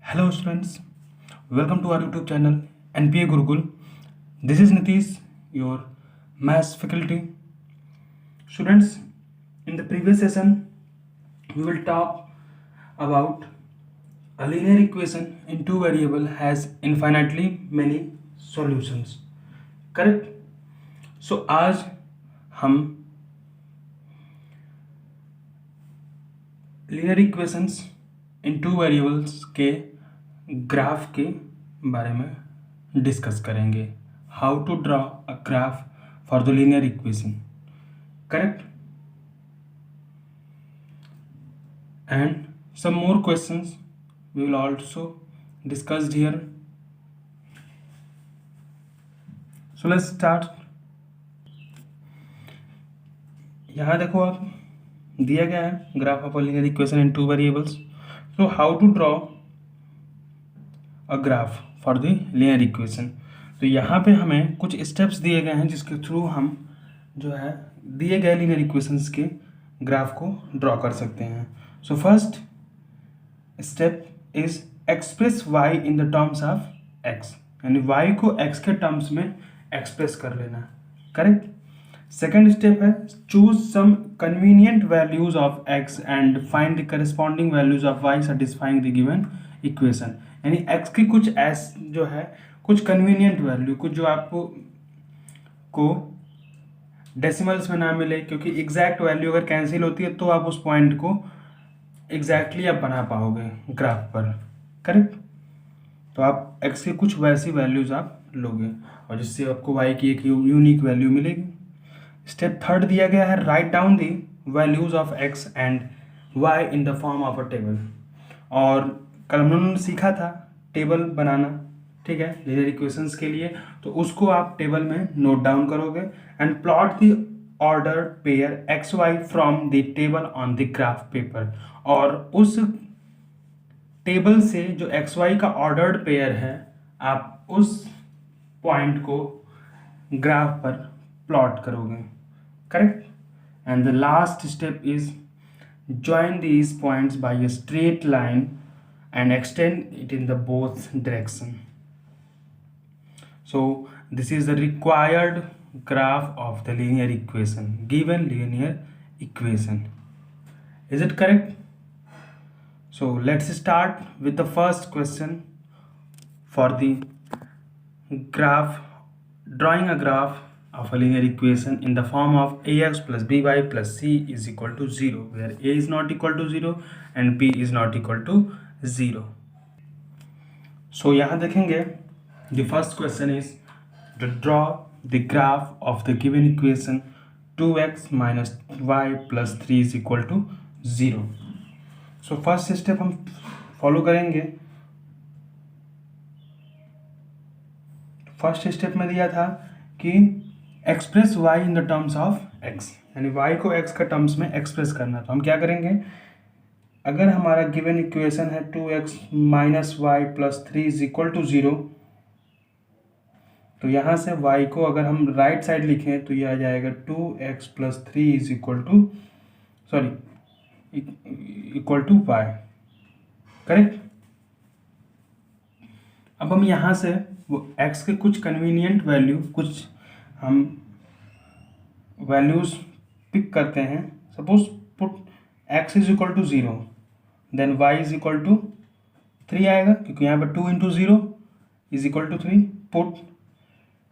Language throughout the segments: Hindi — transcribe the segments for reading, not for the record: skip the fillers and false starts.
Hello students, welcome to our YouTube channel NPA Gurukul. This is Nitish, your maths faculty. Students, in the previous session, we will talk about a linear equation in two variable has infinitely many solutions. Correct? So आज हम linear equations in two variables के ग्राफ के बारे में डिस्कस करेंगे. How to draw a graph for the linear equation. Correct. And some more questions we will also discussed here. So let's start. यहाँ देखो आप, दिया गया है graph of a linear equation in two variables. So how to draw a graph for the linear equation. तो यहाँ पे हमें कुछ स्टेप्स दिए गए हैं जिसके थ्रू हम जो है दिए गए लीनियर इक्वेशंस के ग्राफ को ड्रॉ कर सकते हैं. So first step is express y in the terms of x, यानी y को x के टर्म्स में एक्सप्रेस कर लेना. करेक्ट. सेकेंड स्टेप है choose some convenient values of x and find the corresponding values of y satisfying the given equation. यानी x की कुछ एस जो है कुछ कन्वीनियंट वैल्यू, कुछ जो आपको को डेसिमल्स में ना मिले, क्योंकि एग्जैक्ट वैल्यू अगर कैंसिल होती है तो आप उस पॉइंट को एग्जैक्टली आप बना पाओगे ग्राफ पर. करेक्ट. तो आप x की कुछ वैसी वैल्यूज आप लोगे और जिससे आपको y की एक यूनिक वैल्यू मिलेगी. स्टेप थर्ड दिया गया है write down the values of x and y in the form of a table. और कल हम लोगों ने सीखा था टेबल बनाना, ठीक है, लीनियर इक्वेशंस के लिए. तो उसको आप टेबल में नोट डाउन करोगे and plot the order pair X Y from the table on the graph paper. और उस टेबल से जो एक्स वाई का ऑर्डर्ड पेयर है आप उस पॉइंट को ग्राफ पर प्लॉट करोगे. Correct. And the last step is join these points by a straight line and extend it in the both direction. So this is the required graph of the linear equation, given linear equation. Is it correct? So let's start with the first question for the graph, drawing a graph of a linear equation in the form of ax plus by plus c is equal to 0, where a is not equal to 0 and b is not equal to 0. So यहाँ देखेंगे the first question is to draw the graph of the given equation 2x minus y plus 3 is equal to 0. So first step हम follow करेंगे. फर्स्ट स्टेप में दिया था कि express y in the terms of x, यानी y को x का टर्म्स में एक्सप्रेस करना. तो हम क्या करेंगे, अगर हमारा गिवन इक्वेशन है 2x minus Y plus 3 is equal to 0, तो यहाँ से y को अगर हम राइट साइड लिखें तो यह आ जाएगा 2x plus 3 is equal to equal to y. Correct. अब हम यहाँ से वो x के कुछ कन्वीनियंट वैल्यू, कुछ हम वैल्यूज पिक करते हैं. Suppose put x is equal to 0, then y is equal to 3 आएगा, क्योंकि यहाँ पर 2 into 0 is equal to 3. Put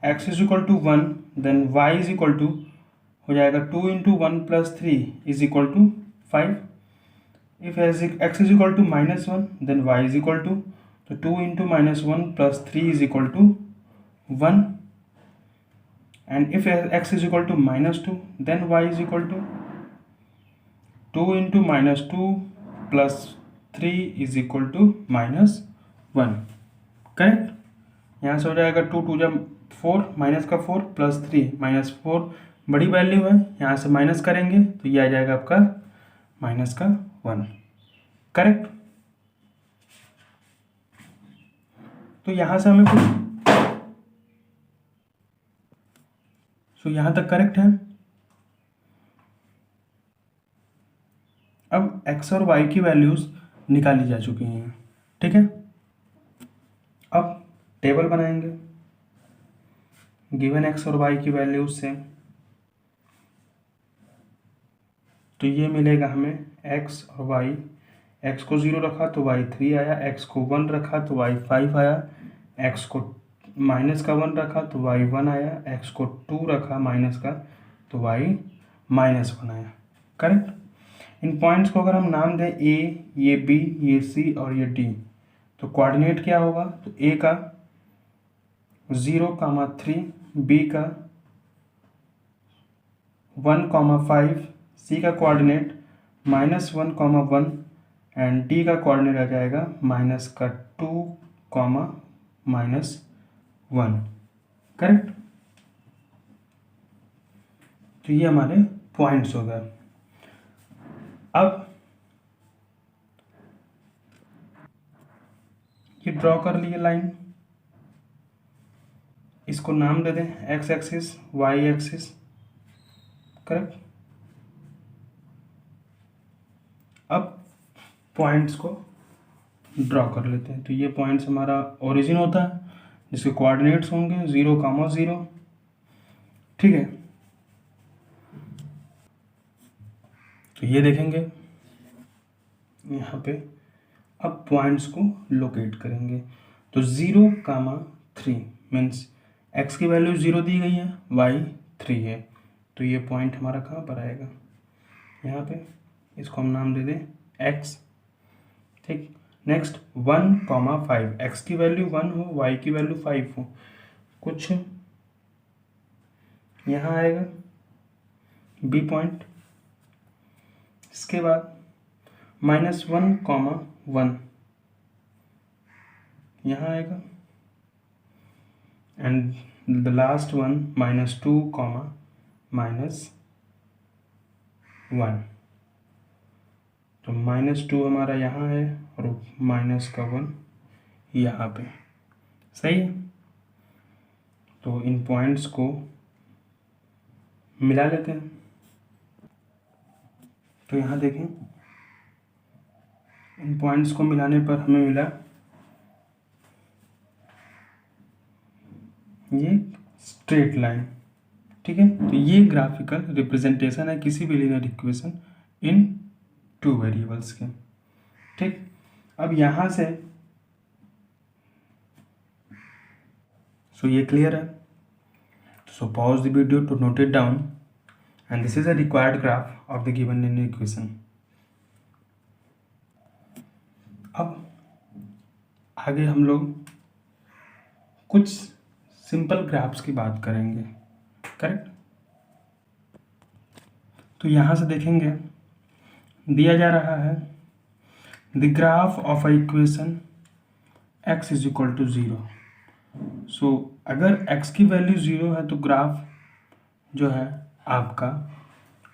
x is equal to 1, then y is equal to हो जाएगा 2 into 1 plus 3 is equal to 5. If x is equal to minus 1, then y is equal to, तो 2 into minus 1 plus 3 is equal to 1. and if x is equal to minus 2, then y is equal to 2 into minus 2 plus 3 is equal to minus 1. Correct. यहाँ से हो जाएगा 2 2 जब 4, माइनस का 4 प्लस 3 माइनस 4 बड़ी वैल्यू है, यहाँ से माइनस करेंगे तो ये आ जाएगा आपका माइनस का 1. करेक्ट. तो यहाँ से हमें कुछ, तो यहाँ तक करेक्ट है. अब x और y की वैल्यूज निकाली जा चुकी हैं. ठीक है. टेबल बनाएंगे गिवन एक्स और वाई की वैल्यूज से। तो ये मिलेगा हमें एक्स और वाई, एक्स को 0 रखा तो वाई 3 आया, एक्स को 1 रखा तो वाई 5 आया, एक्स को माइनस का 1 रखा तो वाई 1 आया, एक्स को 2 रखा माइनस का तो वाई -1 आया। करेक्ट। इन पॉइंट्स को अगर हम नाम दें ए, ये बी, ये सी और ये डी, तो कोऑर्डिनेट क्या होगा? तो ए का 0,3, बी का 1,5, सी का कोऑर्डिनेट -1,1 एंड डी का कोऑर्डिनेट आ जाएगा -2, -1। करेक्ट। तो ये हमारे पॉइंट्स हो गए। अब ये ड्रॉ कर लिए लाइन, इसको नाम दे दें X axis, Y axis. Correct. अब पॉइंट्स को ड्रॉ कर लेते हैं। तो ये पॉइंट्स हमारा ओरिजिन होता है जिसके कोऑर्डिनेट्स होंगे 0,0। ठीक है। तो ये देखेंगे यहाँ पे। अब पॉइंट्स को लोकेट करेंगे। तो 0,3 मीन्स एक्स की वैल्यू 0 दी गई है, वाई 3 है, तो ये पॉइंट हमारा कहाँ पर आएगा? यहाँ पे। इसको हम नाम दे दें एक्स। ठीक। नेक्स्ट 1,5, एक्स की वैल्यू 1 हो, वाई की वैल्यू 5 हो, कुछ यहाँ आएगा बी पॉइंट। इसके बाद -1,1 यहाँ आएगा एंड द लास्ट वन -2, -1। तो -2 हमारा यहाँ है और -1 यहाँ पे। सही है। तो इन पॉइंट्स को मिला लेते हैं। तो यहाँ देखें, इन पॉइंट्स को मिलाने पर हमें मिला ये स्ट्रेट लाइन। ठीक है। तो ये ग्राफिकल रिप्रेजेंटेशन है किसी भी लीनियर इक्वेशन इन 2 वेरिएबल्स के। ठीक। अब यहाँ से ये क्लियर है। So pause the video to note it down and this is a required graph of the given linear equation. अब आगे हम लोग कुछ सिंपल ग्राफ्स की बात करेंगे। करेक्ट। तो यहाँ से देखेंगे दिया जा रहा है the graph of a equation x is equal to 0। So अगर x की वैल्यू 0 है तो ग्राफ जो है आपका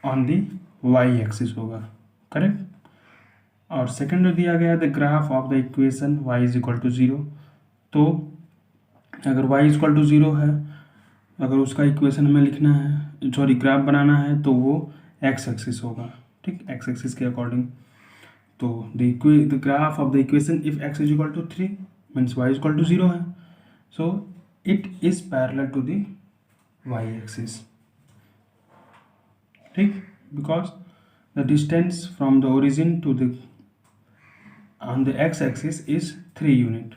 ऑन दी y एक्सिस होगा। करेक्ट। और सेकंड जो दिया गया है the graph of the equation y is equal to 0। तो अगर y इज इक्वल टू 0 है, अगर उसका इक्वेशन हमें लिखना है, सॉरी ग्राफ बनाना है, तो वो x एक्सिस होगा। ठीक। x एक्सिस के अकॉर्डिंग। तो the graph of the equation if x is equal to 3 means y is equal to 0 है, so it is parallel to the y axis. ठीक। Because the distance from the origin to the on the x-axis is 3 unit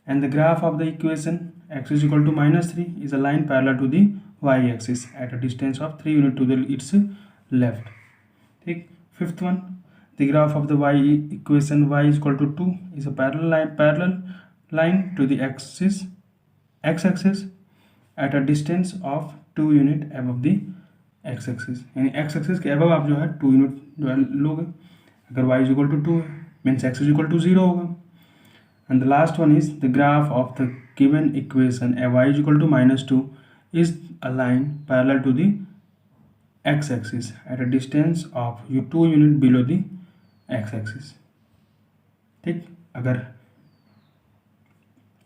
and the graph of the equation x is equal to -3 is a line parallel to the y-axis at a distance of 3 unit to the its left. ठीक। Fifth one the graph of the y equation y is equal to 2 is a parallel line to the x-axis at a distance of 2 unit above the x-axis। यानी x-axis के above आप जो है 2 यूनिट जो है लोगे। अगर y is equal to 2 है means x is equal to 0 होगा। And the last one is the graph of the given equation y is equal to -2 is a line parallel to the x axis at a distance of 2 unit below the x axis. ठीक। अगर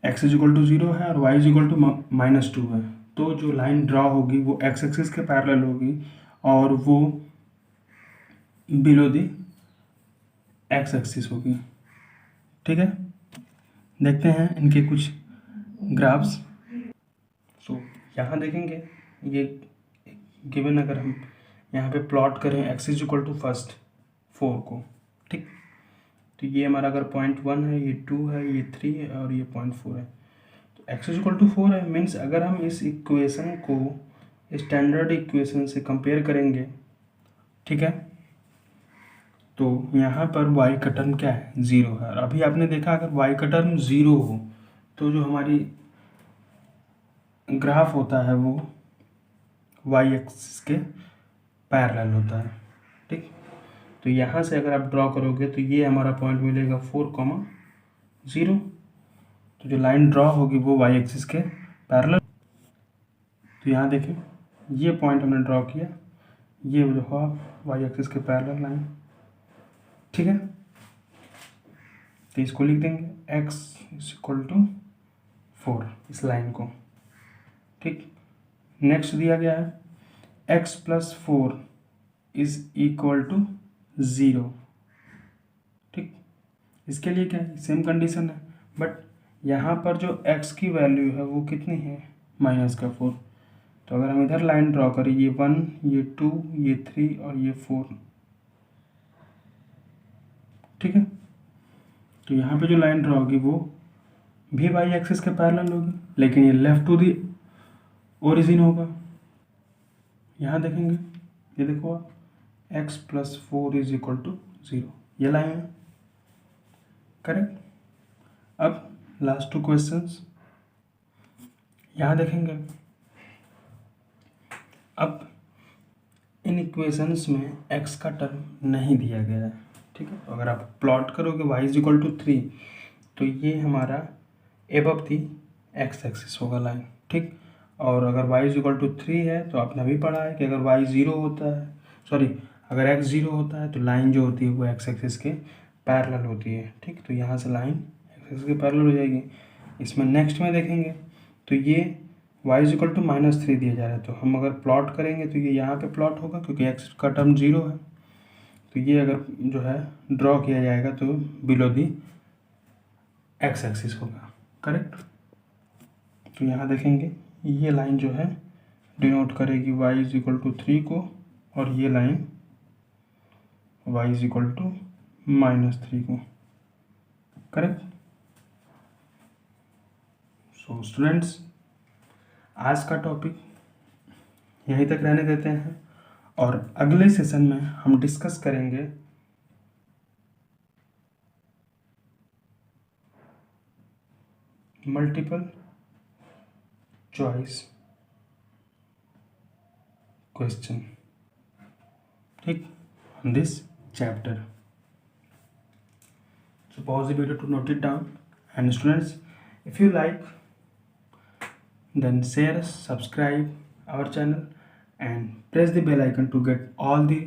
x इज इक्वल टू 0 है और y इज इक्वल टू -2 है, तो जो लाइन ड्रॉ होगी वो x एक्सिस के पैरेलल होगी और वो बिलो द x एक्सिस होगी। ठीक है। देखते हैं इनके कुछ ग्राफ्स। सो यहाँ देखेंगे ये गिवन, अगर हम यहाँ पे प्लॉट करें x is equal to first 4 को, ठीक, तो ये हमारा अगर 0.1 है, ये 2 है, ये 3 है और ये 0.4 है, तो x इज इक्वल टू 4 है। मीन्स अगर हम इस इक्वेशन को स्टैंडर्ड इक्वेशन से कंपेयर करेंगे, ठीक है, तो यहाँ पर y का टर्म क्या है, 0 है। और अभी आपने देखा अगर y का टर्म 0 हो तो जो हमारी ग्राफ होता है वो y एक्सिस के पैरेलल होता है, ठीक। तो यहाँ से अगर आप ड्रॉ करोगे तो ये हमारा पॉइंट मिलेगा 4,0। तो जो लाइन ड्रॉ होगी वो y एक्सिस के पैरेलल। तो यहाँ देखें ये पॉइंट हमने ड्रॉ किया, ये जो हुआ y एक्सिस के पैरेलल लाइन, ठीक है। तो इसको लिख देंगे x इज इक्वल टू 4, इस लाइन को, ठीक। नेक्स्ट दिया गया है x plus 4 is equal to 0, ठीक। इसके लिए क्या है, सेम कंडीशन है, बट यहाँ पर जो x की वैल्यू है वो कितनी है, -4। तो अगर हम इधर लाइन ड्रॉ करें, ये 1, ये 2, ये 3 और ये 4, ठीक है। तो यहाँ पे जो लाइन ड्रॉ होगी वो भी y एक्सिस के पैरेलल होगी, लेकिन ये लेफ्ट टू दी ओरिजिन होगा। यहाँ देखेंगे, ये देखो आप, x plus 4 is equal to 0, ये लाइन है, करेक्ट। अब लास्ट 2 क्वेश्चंस यहाँ देखेंगे। अब इन इक्वेशंस में x का टर्म नहीं दिया गया है, ठीक है। अगर आप प्लॉट करोगे y इज इक्वल टू 3, तो ये हमारा एबव दी x एक्सिस होगा लाइन, ठीक। और अगर y इज इक्वल टू 3 है तो आपने अभी पढ़ा है कि अगर y 0 होता है, सॉरी, अगर x 0 होता है तो लाइन जो होती है वो x एक्सिस के पैरेलल होती है, ठीक। तो यहाँ से लाइन x एक्सिस के पैरेलल हो जाएगी। इसमें नेक्स्ट में देखेंगे तो ये y इज इक्वल टू -3 दिया जा रहा है, तो हम अगर प्लॉट करेंगे तो ये यहाँ पे प्लॉट होगा क्योंकि x का टर्म 0 है। तो ये अगर जो है ड्रॉ किया जाएगा तो बिलो दी x एक्सिस होगा, करेक्ट। तो यहाँ देखेंगे ये लाइन जो है डिनोट करेगी y इज इक्वल टू 3 को, और ये line y is equal to -3 को, करेक्ट। सो स्टूडेंट्स, आज का टॉपिक यहीं तक रहने देते हैं, और अगले सेशन में हम डिस्कस करेंगे मल्टीपल चॉइस क्वेश्चन, ठीक, on this chapter. So pause the video to note it down, and students, if you like, then share, subscribe our channel and press the bell icon to get all the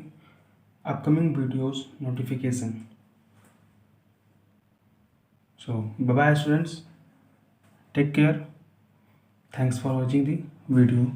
upcoming videos notification. So bye bye students, take care, thanks for watching the video.